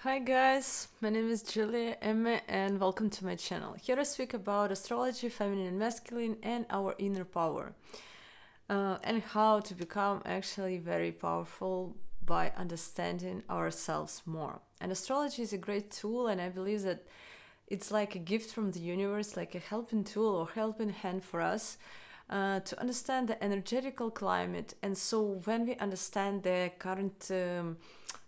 Hi guys, my name is Julia Emme and welcome to my channel. Here I speak about astrology, feminine and masculine, and our inner power, and how to become actually very powerful by understanding ourselves more. And astrology is a great tool, and I believe that it's like a gift from the universe, like a helping tool or helping hand for us to understand the energetical climate. And so when we understand the current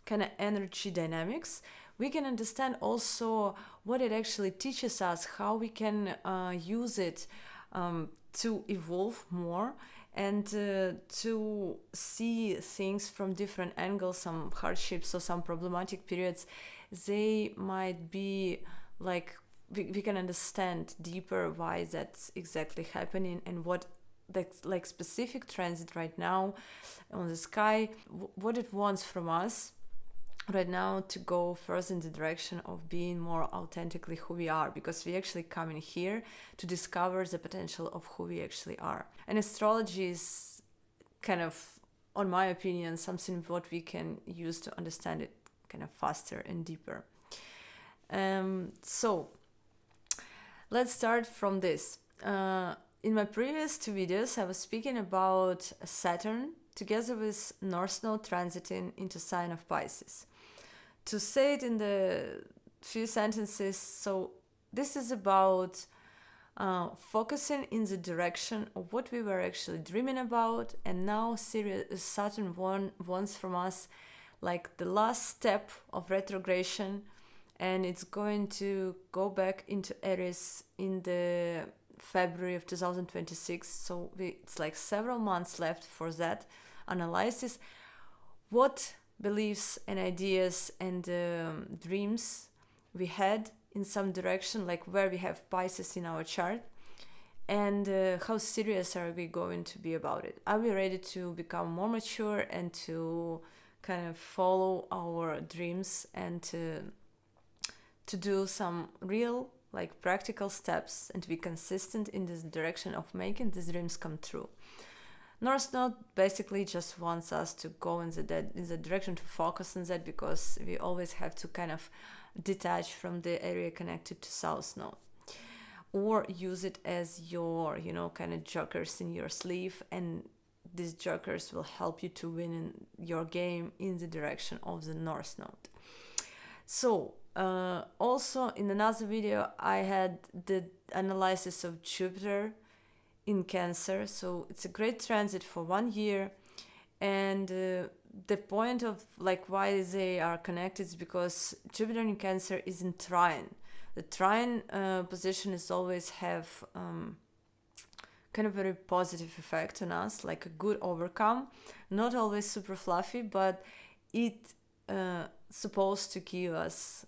kind of energy dynamics, we can understand also what it actually teaches us, how we can use it to evolve more and to see things from different angles. Some hardships or some problematic periods, they might be like we can understand deeper why that's exactly happening and what that's like specific transit right now on the sky, what it wants from us right now to go first in the direction of being more authentically who we are, because we actually come in here to discover the potential of who we actually are. And astrology is kind of, on my opinion, something what we can use to understand it kind of faster and deeper. So let's start from this. In my previous two videos, I was speaking about Saturn together with North Node transiting into sign of Pisces. To say it in the few sentences, so this is about focusing in the direction of what we were actually dreaming about, and now Saturn wants from us like the last step of retrogression, and it's going to go back into Aries in the February of 2026. So it's like several months left for that analysis. What beliefs and ideas and dreams we had in some direction, like where we have Pisces in our chart, and how serious are we going to be about it? Are we ready to become more mature and to kind of follow our dreams and to do some real like practical steps and to be consistent in this direction of making these dreams come true? North Node basically just wants us to go in the direction to focus on that, because we always have to kind of detach from the area connected to South Node, or use it as your kind of jokers in your sleeve, and these jokers will help you to win in your game in the direction of the North Node. So also in another video I had the analysis of Jupiter in Cancer. So it's a great transit for 1 year, and the point of like why they are connected is because Jupiter in Cancer is in trine. The trine position is always have kind of very positive effect on us, like a good overcome, not always super fluffy, but it supposed to give us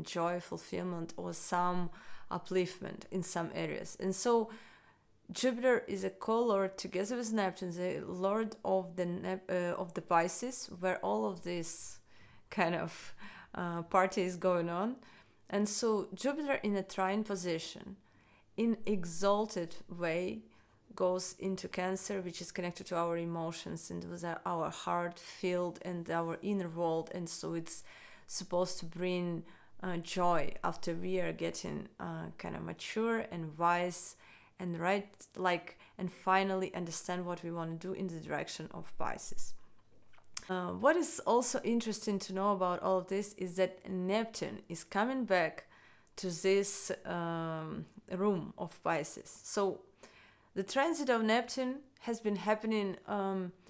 joy, fulfillment, or some upliftment in some areas. And so Jupiter is a co-lord together with Neptune, the lord of the Pisces, where all of this kind of party is going on. And so Jupiter in a trine position, in exalted way, goes into Cancer, which is connected to our emotions and with our heart field and our inner world. And so it's supposed to bring joy after we are getting kind of mature and wise and and finally understand what we want to do in the direction of Pisces. What is also interesting to know about all of this is that Neptune is coming back to this room of Pisces. So the transit of Neptune has been happening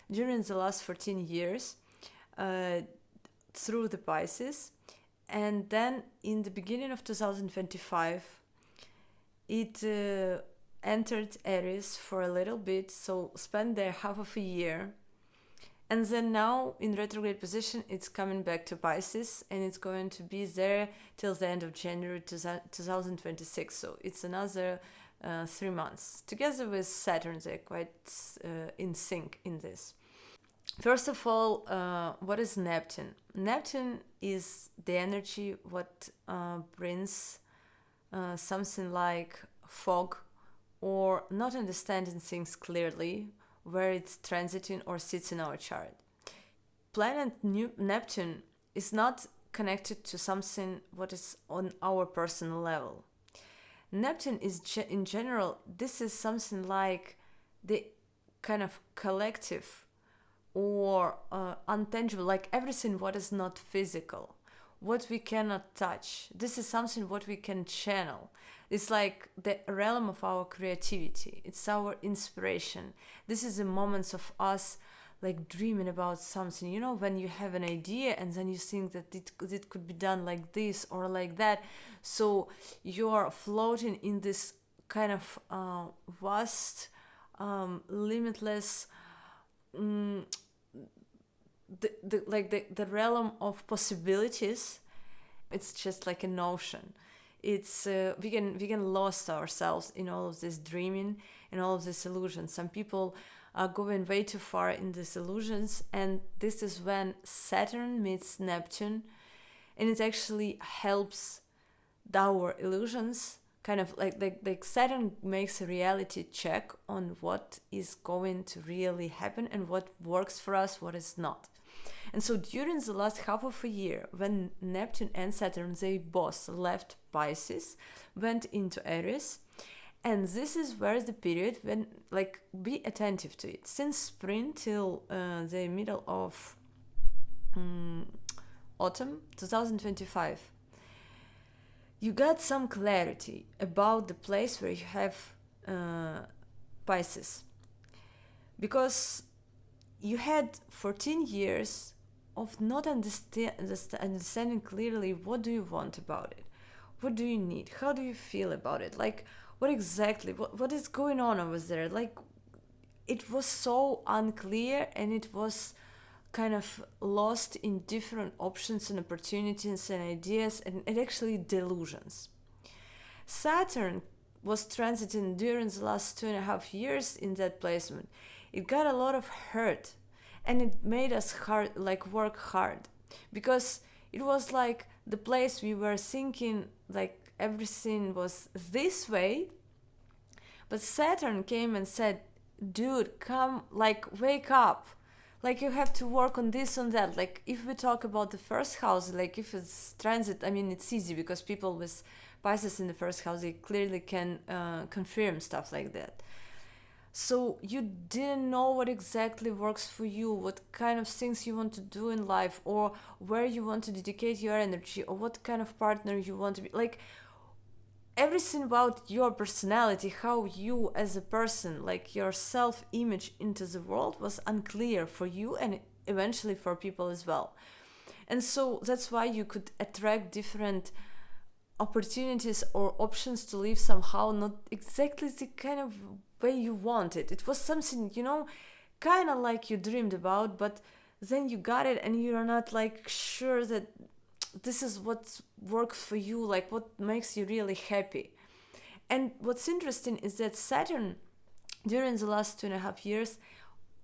during the last 14 years through the Pisces, and then in the beginning of 2025 it entered Aries for a little bit, so spent there half of a year, and then now in retrograde position it's coming back to Pisces, and it's going to be there till the end of January 2026. So it's another 3 months. Together with Saturn, they're quite in sync in this. First of all, what is Neptune? Neptune is the energy what brings something like fog, or not understanding things clearly, where it's transiting or sits in our chart. Planet Neptune is not connected to something what is on our personal level. Neptune is in general, this is something like the kind of collective or untangible, like everything what is not physical, what we cannot touch. This is something what we can channel. It's like the realm of our creativity. It's our inspiration. This is the moments of us like dreaming about something, you know, when you have an idea and then you think that it could be done like this or like that. So you're floating in this kind of vast, limitless, the realm of possibilities. It's just like an ocean. It's we can lost ourselves in all of this dreaming and all of this illusion. Some people are going way too far in these illusions, and this is when Saturn meets Neptune, and it actually helps our illusions. Kind of like Saturn makes a reality check on what is going to really happen and what works for us, what is not. And so during the last half of a year, when Neptune and Saturn, they both left Pisces, went into Aries, and this is where the period when, like, be attentive to it. Since spring till the middle of autumn 2025, you got some clarity about the place where you have Pisces. Because you had 14 years of not understanding clearly what do you want about it, what do you need, how do you feel about it, like what exactly, what is going on over there. Like, it was so unclear, and it was kind of lost in different options and opportunities and ideas, and actually delusions. Saturn was transiting during the last 2.5 years in that placement. It got a lot of hurt, and it made us work hard, because it was like the place we were thinking like everything was this way, but Saturn came and said, dude, come, like, wake up, like you have to work on this, on that. Like, if we talk about the first house, like if it's transit, I mean, it's easy because people with Pisces in the first house, they clearly can confirm stuff like that. So you didn't know what exactly works for you, what kind of things you want to do in life, or where you want to dedicate your energy, or what kind of partner you want to be. Like, everything about your personality, how you as a person, like your self-image into the world, was unclear for you and eventually for people as well. And so that's why you could attract different opportunities or options to live somehow not exactly the kind of way you wanted. It was something, you know, kind of like you dreamed about, but then you got it and you're not like sure that this is what works for you, like what makes you really happy. And what's interesting is that Saturn, during the last 2.5 years,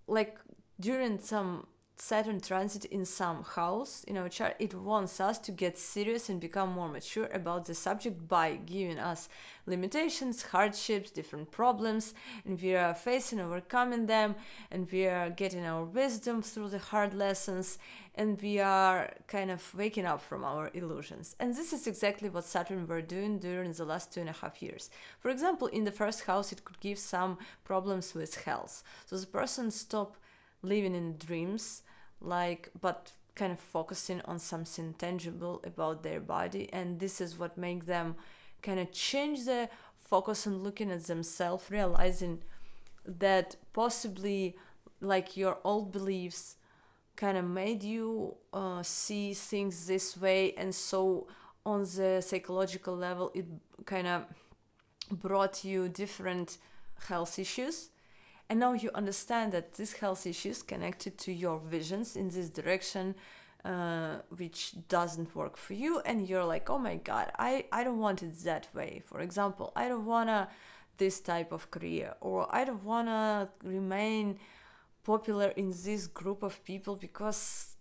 like during some Saturn transit in some house in our chart, it wants us to get serious and become more mature about the subject by giving us limitations, hardships, different problems, and we are facing, overcoming them, and we are getting our wisdom through the hard lessons, and we are kind of waking up from our illusions. And this is exactly what Saturn were doing during the last 2.5 years. For example, in the first house, it could give some problems with health. So the person stopped living in dreams, but kind of focusing on something tangible about their body, and this is what makes them kind of change the focus on looking at themselves, realizing that possibly like your old beliefs kind of made you see things this way, and so on the psychological level it kind of brought you different health issues. And now you understand that these health issues connected to your visions in this direction, which doesn't work for you. And you're like, oh my God, I don't want it that way. For example, I don't want this type of career, or I don't want to remain popular in this group of people because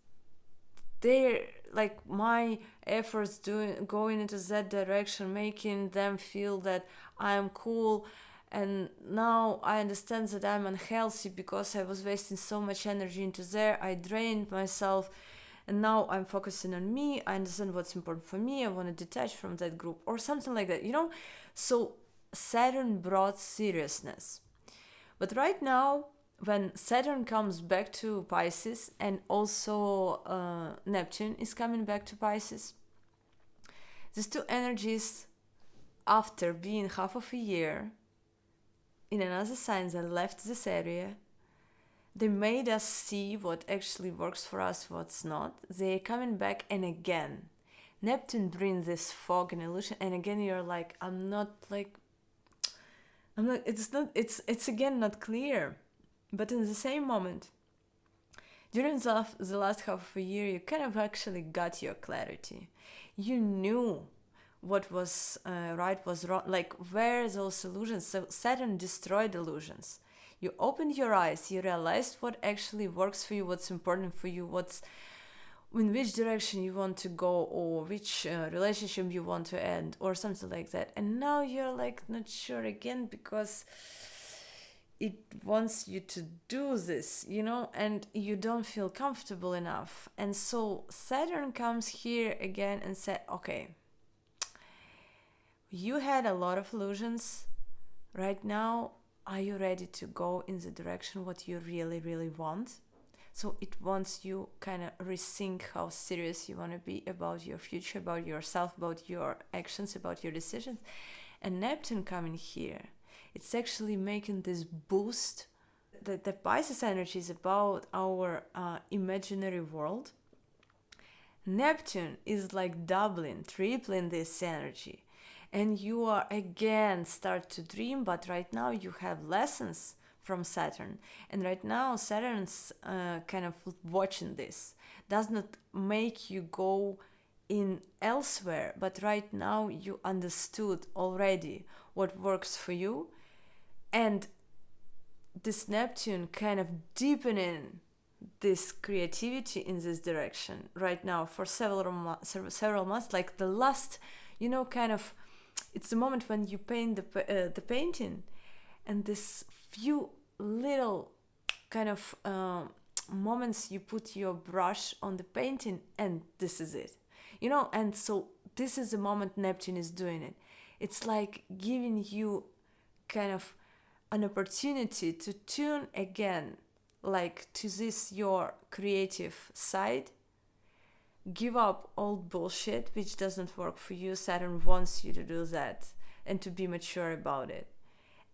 they're like my efforts going into that direction, making them feel that I'm cool. And now I understand that I'm unhealthy because I was wasting so much energy into there. I drained myself. and now I'm focusing on me, I understand what's important for me, I want to detach from that group or something like that, So Saturn brought seriousness. But right now, when Saturn comes back to Pisces, and also Neptune is coming back to Pisces, these two energies, after being half of a year in another sign that left this area, they made us see what actually works for us, what's not. They're coming back, and again, Neptune brings this fog and illusion, and again you're like, it's again not clear. But in the same moment, during the last half of a year, you kind of actually got your clarity. You knew what was right, was wrong, like where those illusions. So Saturn destroyed illusions. You opened your eyes, you realized what actually works for you, what's important for you, in which direction you want to go, or which relationship you want to end, or something like that. And now you're like not sure again, because it wants you to do this, and you don't feel comfortable enough. And so Saturn comes here again and said, okay, you had a lot of illusions. Right now, are you ready to go in the direction what you really, really want? So it wants you kind of rethink how serious you want to be about your future, about yourself, about your actions, about your decisions. And Neptune coming here, it's actually making this boost. The Pisces energy is about our imaginary world. Neptune is like doubling, tripling this energy. And you are again start to dream, but right now you have lessons from Saturn. And right now Saturn's kind of watching this. Does not make you go in elsewhere, but right now you understood already what works for you. And this Neptune kind of deepening this creativity in this direction right now for several months, like the last, kind of, it's the moment when you paint the painting, and this few little kind of moments you put your brush on the painting, and this is it, and so this is the moment Neptune is doing it. It's like giving you kind of an opportunity to tune again, like to this your creative side. Give up old bullshit which doesn't work for you. Saturn wants you to do that and to be mature about it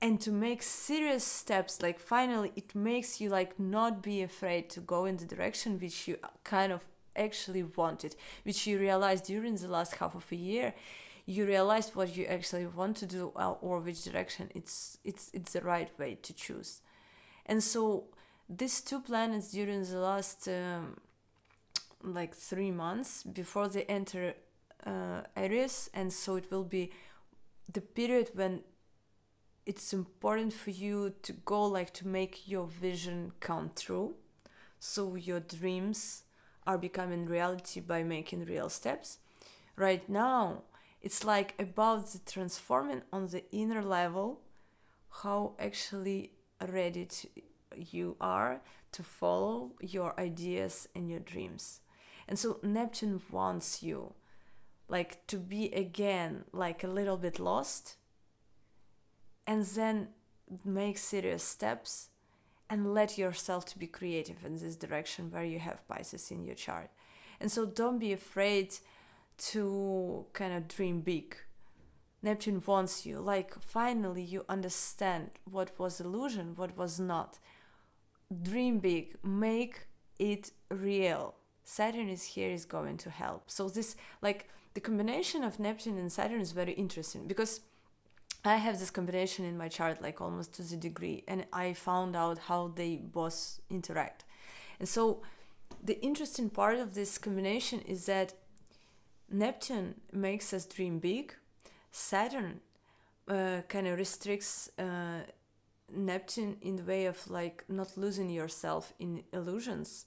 and to make serious steps. Like finally it makes you like not be afraid to go in the direction which you kind of actually wanted, which you realized during the last half of a year. You realized what you actually want to do, or which direction it's the right way to choose. And so these two planets during the last 3 months before they enter Aries, and so it will be the period when it's important for you to go, like to make your vision come true, so your dreams are becoming reality by making real steps. Right now it's like about the transforming on the inner level, how actually ready you are to follow your ideas and your dreams. And so Neptune wants you like to be again like a little bit lost, and then make serious steps and let yourself to be creative in this direction where you have Pisces in your chart. And so don't be afraid to kind of dream big. Neptune wants you, like finally you understand what was illusion, what was not. Dream big, make it real. Saturn is here, is going to help. So this, like the combination of Neptune and Saturn is very interesting, because I have this combination in my chart like almost to the degree, and I found out how they both interact. And so the interesting part of this combination is that Neptune makes us dream big. Saturn kind of restricts Neptune in the way of like not losing yourself in illusions,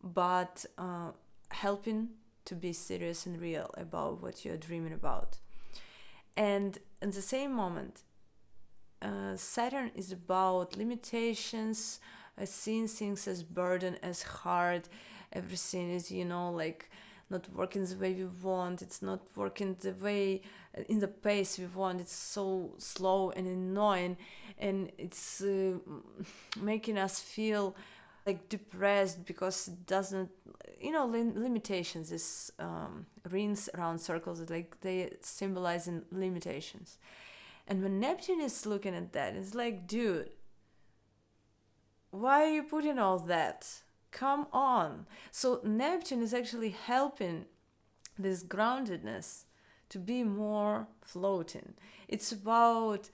but helping to be serious and real about what you're dreaming about. And in the same moment, Saturn is about limitations, seeing things as burden, as hard, everything is, like not working the way we want. It's not working the way, in the pace we want. It's so slow and annoying, and it's making us feel like depressed because it doesn't, limitations, this rings around circles, like they symbolize in limitations. And when Neptune is looking at that, it's like, dude, why are you putting all that? Come on. So Neptune is actually helping this groundedness to be more floating. It's about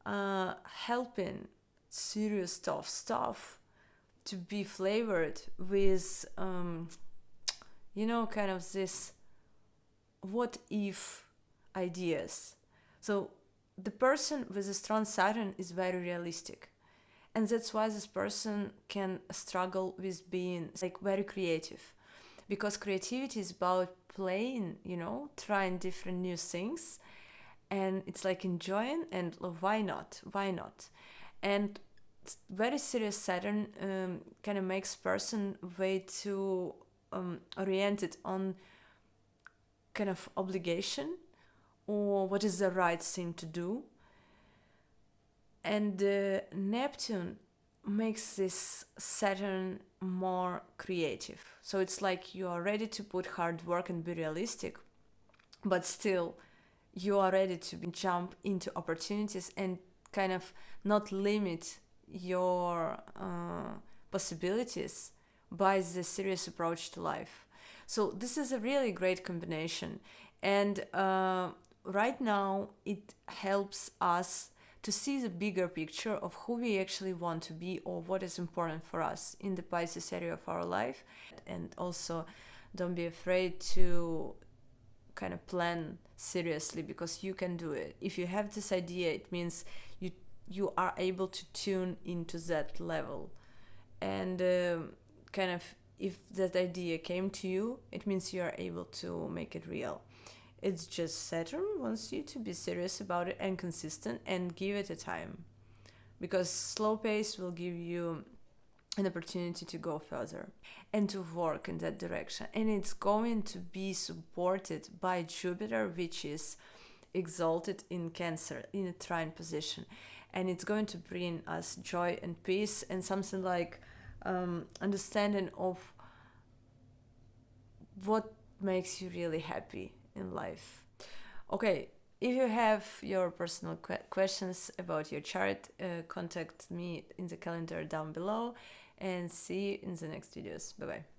helping serious stuff to be flavored with, kind of this what if ideas. So the person with a strong Saturn is very realistic. And that's why this person can struggle with being like very creative. Because creativity is about playing, trying different new things. And it's like enjoying, and why not? Why not? And very serious Saturn kind of makes person way too oriented on kind of obligation or what is the right thing to do. And Neptune makes this Saturn more creative. So it's like you are ready to put hard work and be realistic, but still you are ready to jump into opportunities and kind of not limit your possibilities by the serious approach to life. So this is a really great combination. And right now it helps us to see the bigger picture of who we actually want to be or what is important for us in the Pisces area of our life. And also don't be afraid to kind of plan seriously, because you can do it. If you have this idea, it means you are able to tune into that level. And kind of if that idea came to you, it means you are able to make it real. It's just Saturn wants you to be serious about it and consistent and give it a time. Because slow pace will give you an opportunity to go further and to work in that direction. And it's going to be supported by Jupiter, which is exalted in Cancer in a trine position. And it's going to bring us joy and peace and something like understanding of what makes you really happy in life. Okay, if you have your personal questions about your chart, contact me in the calendar down below, and see you in the next videos. Bye bye.